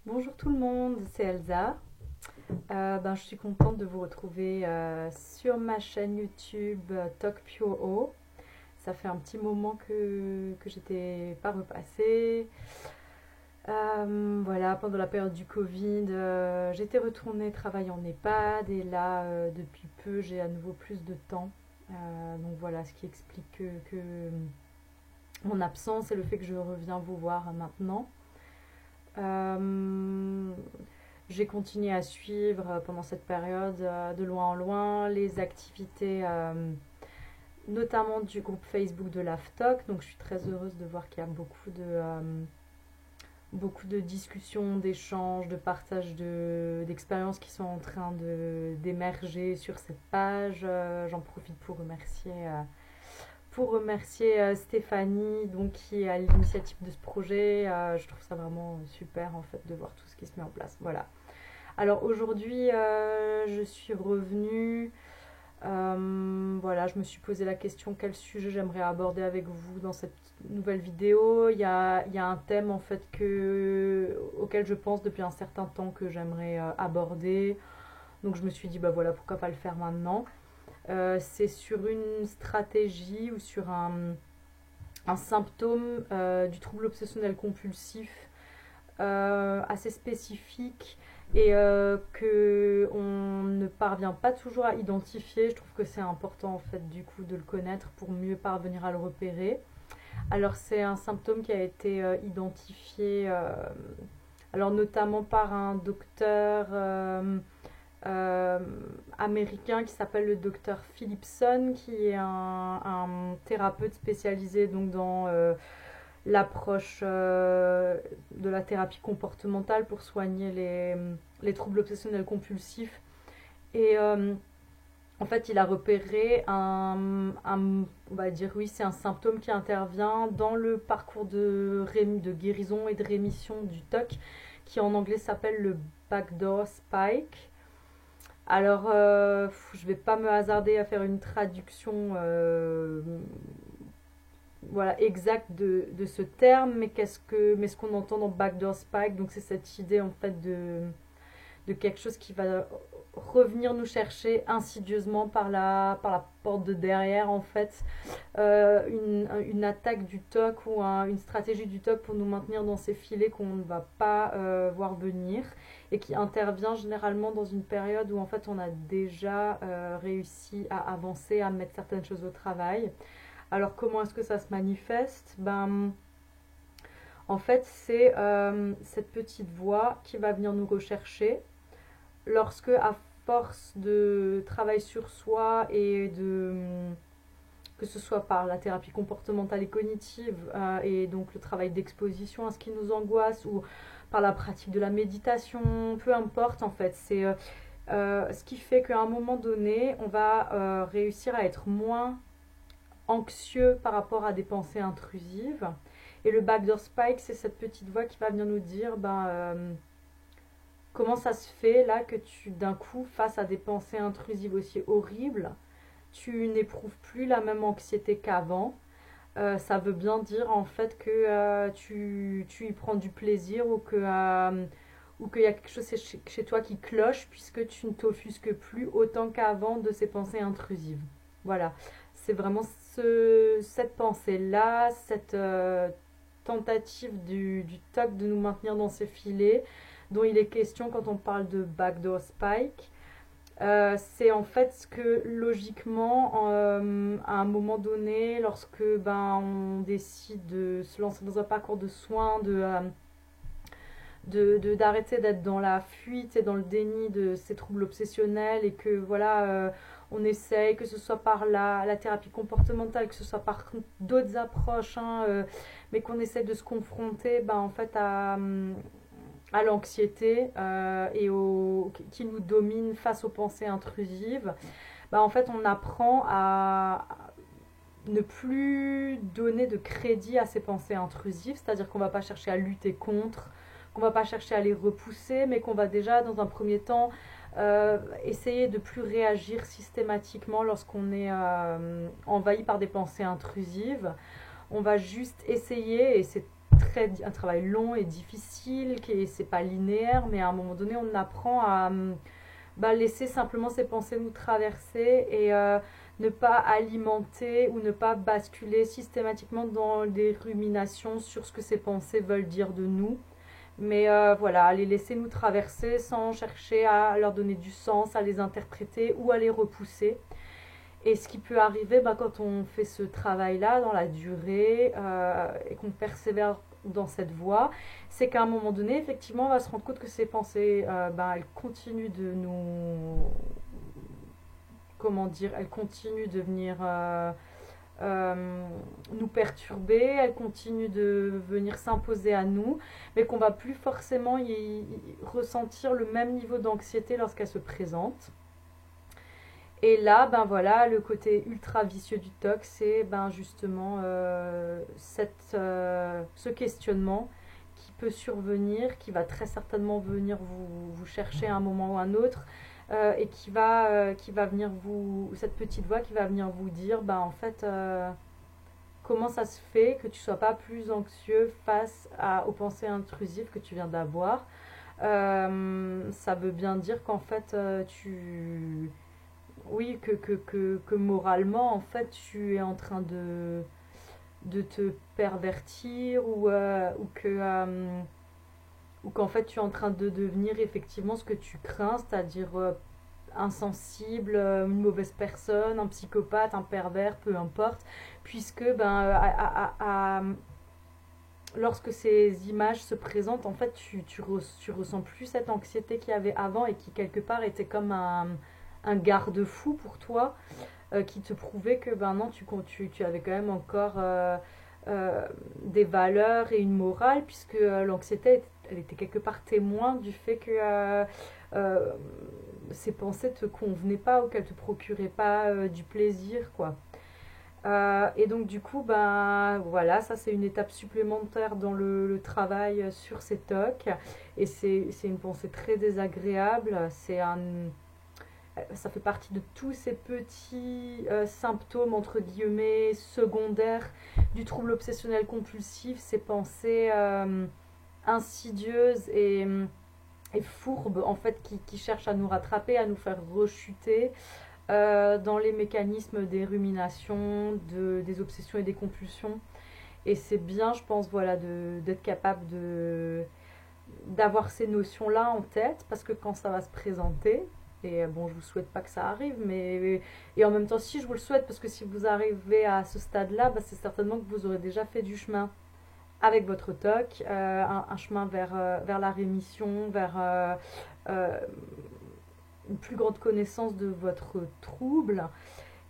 Bonjour tout le monde, c'est Elsa. Je suis contente de vous retrouver sur ma chaîne YouTube TalkPureO. Ça fait un petit moment que j'étais pas repassée. Voilà, pendant la période du Covid, j'étais retournée travailler en EHPAD et là, depuis peu, j'ai à nouveau plus de temps. Donc voilà, ce qui explique que mon absence et le fait que je reviens vous voir maintenant. Euh, j'ai continué à suivre pendant cette période de loin en loin les activités, notamment du groupe Facebook de l'AFTOC. Donc je suis très heureuse de voir qu'il y a beaucoup de discussions, d'échanges, de partage d'expériences qui sont en train d'émerger sur cette page. J'en profite pour remercier Stéphanie donc, qui est à l'initiative de ce projet. Je trouve ça vraiment super en fait de voir tout ce qui se met en place. Voilà. Alors aujourd'hui, je suis revenue. Voilà, je me suis posé la question quel sujet j'aimerais aborder avec vous dans cette nouvelle vidéo. Il y a un thème en fait auquel je pense depuis un certain temps que j'aimerais aborder. Donc je me suis dit, bah voilà, pourquoi pas le faire maintenant. C'est sur une stratégie ou sur un symptôme du trouble obsessionnel compulsif assez spécifique et que on ne parvient pas toujours à identifier. Je trouve que c'est important en fait du coup de le connaître pour mieux parvenir à le repérer. Alors c'est un symptôme qui a été identifié alors notamment par un docteur euh, américain qui s'appelle le docteur Philipson, qui est un thérapeute spécialisé donc dans l'approche de la thérapie comportementale pour soigner les troubles obsessionnels compulsifs. Et en fait, il a repéré on va dire oui, c'est un symptôme qui intervient dans le parcours de guérison et de rémission du TOC, qui en anglais s'appelle le backdoor spike. Alors, je vais pas me hasarder à faire une traduction voilà, exacte de ce terme, mais ce qu'on entend dans backdoor spike, donc c'est cette idée en fait de quelque chose qui va revenir nous chercher insidieusement par la porte de derrière en fait. Une attaque du TOC ou une stratégie du TOC pour nous maintenir dans ces filets qu'on ne va pas voir venir et qui intervient généralement dans une période où en fait on a déjà réussi à avancer, à mettre certaines choses au travail. Alors comment est-ce que ça se manifeste? En fait, c'est cette petite voix qui va venir nous rechercher lorsque, à force de travail sur soi et que ce soit par la thérapie comportementale et cognitive et donc le travail d'exposition à ce qui nous angoisse ou par la pratique de la méditation, peu importe en fait, c'est ce qui fait qu'à un moment donné, on va réussir à être moins anxieux par rapport à des pensées intrusives. Et le backdoor spike, c'est cette petite voix qui va venir nous dire comment ça se fait là que tu, d'un coup, face à des pensées intrusives aussi horribles, tu n'éprouves plus la même anxiété qu'avant. Ça veut bien dire en fait que tu y prends du plaisir ou qu'il y a quelque chose chez toi qui cloche puisque tu ne t'offusques plus autant qu'avant de ces pensées intrusives. Voilà, c'est vraiment cette pensée-là, cette tentative du TOC de nous maintenir dans ces filets dont il est question quand on parle de backdoor spike. C'est en fait ce que logiquement, à un moment donné, lorsque on décide de se lancer dans un parcours de soins, d'arrêter d'être dans la fuite et dans le déni de ces troubles obsessionnels et que voilà, on essaye, que ce soit par la thérapie comportementale, que ce soit par d'autres approches, hein, mais qu'on essaie de se confronter en fait à l'anxiété qui nous domine face aux pensées intrusives. En fait on apprend à ne plus donner de crédit à ces pensées intrusives, c'est-à-dire qu'on ne va pas chercher à lutter contre, qu'on ne va pas chercher à les repousser, mais qu'on va déjà dans un premier temps essayer de plus réagir systématiquement lorsqu'on est envahi par des pensées intrusives. On va juste essayer, et c'est un travail long et difficile, qui c'est pas linéaire, mais à un moment donné, on apprend à laisser simplement ces pensées nous traverser et ne pas alimenter ou ne pas basculer systématiquement dans des ruminations sur ce que ces pensées veulent dire de nous. Mais voilà, les laisser nous traverser sans chercher à leur donner du sens, à les interpréter ou à les repousser. Et ce qui peut arriver quand on fait ce travail-là dans la durée et qu'on persévère dans cette voie, c'est qu'à un moment donné, effectivement, on va se rendre compte que ces pensées, elles continuent de nous... Comment dire? Elles continuent de venir nous perturber, elles continuent de venir s'imposer à nous, mais qu'on va plus forcément ressentir le même niveau d'anxiété lorsqu'elles se présentent. Et là, voilà, le côté ultra vicieux du TOC, c'est justement ce questionnement qui peut survenir, qui va très certainement venir vous chercher à un moment ou à un autre, et qui va venir cette petite voix qui va venir vous dire, en fait, comment ça se fait que tu sois pas plus anxieux face aux pensées intrusives que tu viens d'avoir. Ça veut bien dire qu'en fait, oui, que moralement, en fait, tu es en train de te pervertir ou qu'en fait, tu es en train de devenir effectivement ce que tu crains, c'est-à-dire insensible, une mauvaise personne, un psychopathe, un pervers, peu importe, puisque lorsque ces images se présentent, en fait, tu ressens plus cette anxiété qu'il y avait avant et qui, quelque part, était comme un garde-fou pour toi, qui te prouvait que non, tu avais quand même encore des valeurs et une morale, puisque l'anxiété, elle était quelque part témoin du fait que ces pensées te convenaient pas ou qu'elles te procuraient pas du plaisir, quoi. Et donc du coup, voilà, ça c'est une étape supplémentaire dans le travail sur ces TOC, et c'est une pensée très désagréable. Ça fait partie de tous ces petits symptômes, entre guillemets, secondaires du trouble obsessionnel compulsif, ces pensées insidieuses et fourbes, en fait, qui cherchent à nous rattraper, à nous faire rechuter dans les mécanismes des ruminations, des obsessions et des compulsions. Et c'est bien, je pense, voilà, d'être capable d'avoir ces notions-là en tête, parce que quand ça va se présenter, et bon, je vous souhaite pas que ça arrive, et en même temps, si je vous le souhaite, parce que si vous arrivez à ce stade-là, c'est certainement que vous aurez déjà fait du chemin avec votre TOC, un chemin vers la rémission, vers une plus grande connaissance de votre trouble.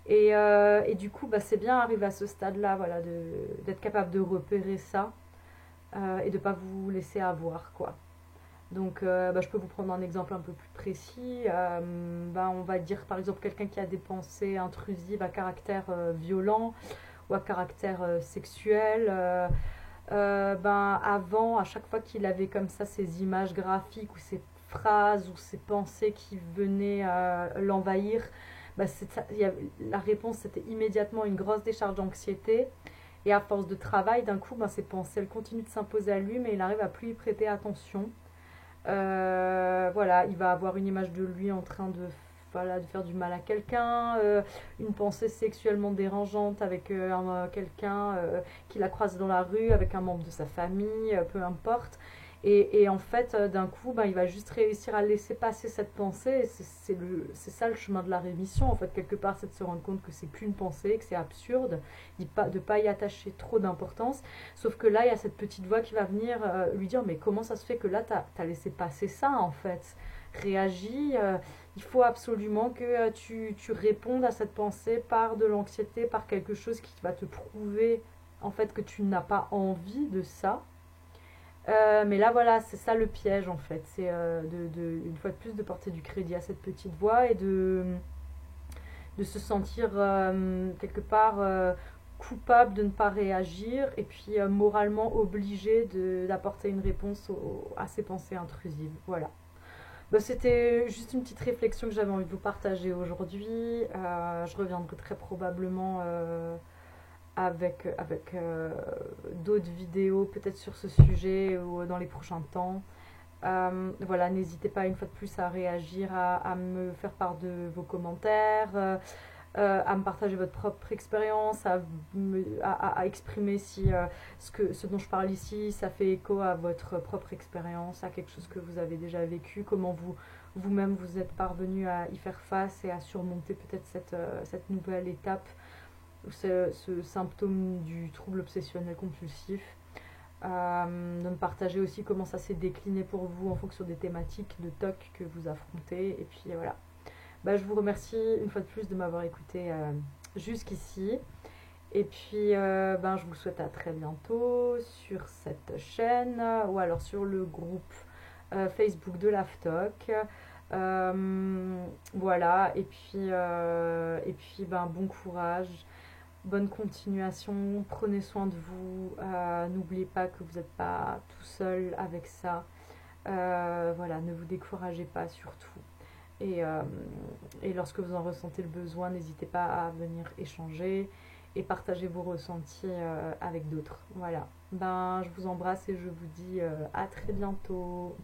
Et du coup, c'est bien arrivé à ce stade-là, voilà, d'être capable de repérer ça et de ne pas vous laisser avoir, quoi. Donc, je peux vous prendre un exemple un peu plus précis. On va dire par exemple quelqu'un qui a des pensées intrusives à caractère violent ou à caractère sexuel. Avant, à chaque fois qu'il avait comme ça ces images graphiques ou ces phrases ou ces pensées qui venaient l'envahir, la réponse c'était immédiatement une grosse décharge d'anxiété. Et à force de travail, d'un coup, ces pensées elles continuent de s'imposer à lui, mais il arrive à plus y prêter attention. Voilà, il va avoir une image de lui en train de faire du mal à quelqu'un, une pensée sexuellement dérangeante avec quelqu'un qui la croise dans la rue, avec un membre de sa famille, peu importe. Et en fait, d'un coup, il va juste réussir à laisser passer cette pensée. C'est ça le chemin de la rémission, en fait, quelque part, c'est de se rendre compte que c'est qu'une pensée, que c'est absurde, de ne pas y attacher trop d'importance. Sauf que là, il y a cette petite voix qui va venir lui dire, mais comment ça se fait que là, t'as laissé passer ça, en fait? Réagis, il faut absolument que tu répondes à cette pensée par de l'anxiété, par quelque chose qui va te prouver, en fait, que tu n'as pas envie de ça. Mais là, voilà, c'est ça le piège, en fait. C'est une fois de plus de porter du crédit à cette petite voix et de se sentir quelque part coupable de ne pas réagir et puis moralement obligé d'apporter une réponse à ces pensées intrusives. Voilà. C'était juste une petite réflexion que j'avais envie de vous partager aujourd'hui. Je reviendrai très probablement avec d'autres vidéos peut-être sur ce sujet ou dans les prochains temps. Voilà, n'hésitez pas une fois de plus à réagir, à me faire part de vos commentaires, à me partager votre propre expérience, à exprimer si ce dont je parle ici, ça fait écho à votre propre expérience, à quelque chose que vous avez déjà vécu, comment vous-même vous êtes parvenu à y faire face et à surmonter peut-être cette nouvelle étape, ce symptôme du trouble obsessionnel compulsif. De me partager aussi comment ça s'est décliné pour vous en fonction des thématiques de TOC que vous affrontez. Et puis voilà. Bah, je vous remercie une fois de plus de m'avoir écouté jusqu'ici. Et puis ben, je vous souhaite à très bientôt sur cette chaîne ou alors sur le groupe Facebook de l'AFTOC. Voilà. Et puis ben, bon courage. Bonne continuation, prenez soin de vous, n'oubliez pas que vous n'êtes pas tout seul avec ça, voilà, ne vous découragez pas surtout. Et lorsque vous en ressentez le besoin, n'hésitez pas à venir échanger et partager vos ressentis avec d'autres. Voilà, ben je vous embrasse et je vous dis à très bientôt.